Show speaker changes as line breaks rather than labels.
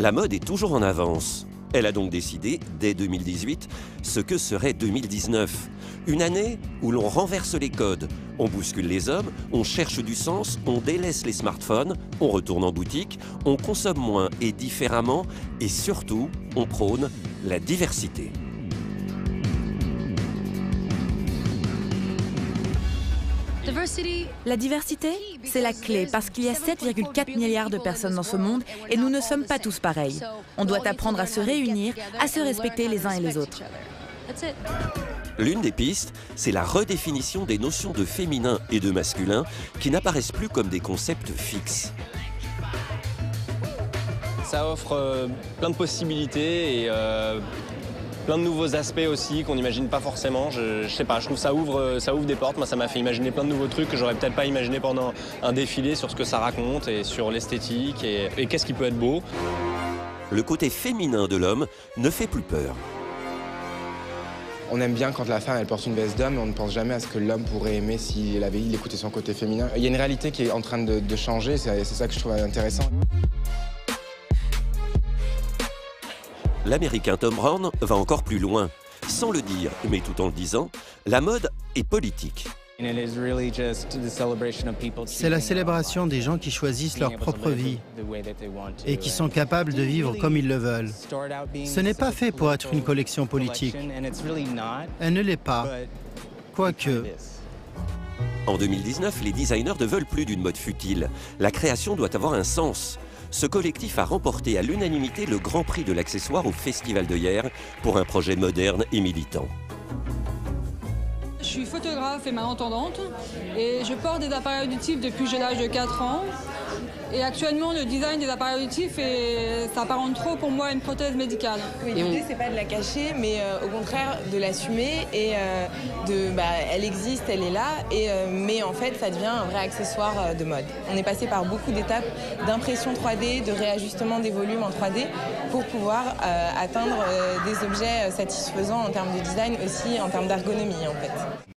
La mode est toujours en avance. Elle a donc décidé, dès 2018, ce que serait 2019. Une année où l'on renverse les codes, on bouscule les hommes, on cherche du sens, on délaisse les smartphones, on retourne en boutique, on consomme moins et différemment, et surtout, on prône la diversité.
La diversité, c'est la clé parce qu'il y a 7,4 milliards de personnes dans ce monde et nous ne sommes pas tous pareils. On doit apprendre à se réunir, à se respecter les uns et les autres.
L'une des pistes, c'est la redéfinition des notions de féminin et de masculin qui n'apparaissent plus comme des concepts fixes.
Ça offre plein de possibilités et plein de nouveaux aspects aussi qu'on n'imagine pas forcément. Je sais pas, je trouve que ça ouvre des portes. Moi, ça m'a fait imaginer plein de nouveaux trucs que j'aurais peut-être pas imaginé pendant un défilé sur ce que ça raconte et sur l'esthétique et qu'est-ce qui peut être beau.
Le côté féminin de l'homme ne fait plus peur.
On aime bien quand la femme elle porte une veste d'homme, mais on ne pense jamais à ce que l'homme pourrait aimer s'il écoutait son côté féminin. Il y a une réalité qui est en train de changer, c'est ça que je trouve intéressant.
L'Américain Thom Browne va encore plus loin. Sans le dire, mais tout en le disant, la mode est politique.
C'est la célébration des gens qui choisissent leur propre vie et qui sont capables de vivre comme ils le veulent. Ce n'est pas fait pour être une collection politique. Elle ne l'est pas, quoique.
En 2019, les designers ne veulent plus d'une mode futile. La création doit avoir un sens. Ce collectif a remporté à l'unanimité le Grand Prix de l'accessoire au Festival de Hyères pour un projet moderne et militant.
Je suis photographe et malentendante et je porte des appareils auditifs depuis que j'ai l'âge de 4 ans. Et actuellement, le design des appareils auditifs, s'apparente trop pour moi à une prothèse médicale.
Oui, l'idée, c'est pas de la cacher, mais au contraire de l'assumer et elle existe, elle est là, mais en fait, ça devient un vrai accessoire de mode. On est passé par beaucoup d'étapes d'impression 3D, de réajustement des volumes en 3D pour pouvoir atteindre des objets satisfaisants en termes de design, aussi en termes d'ergonomie en fait.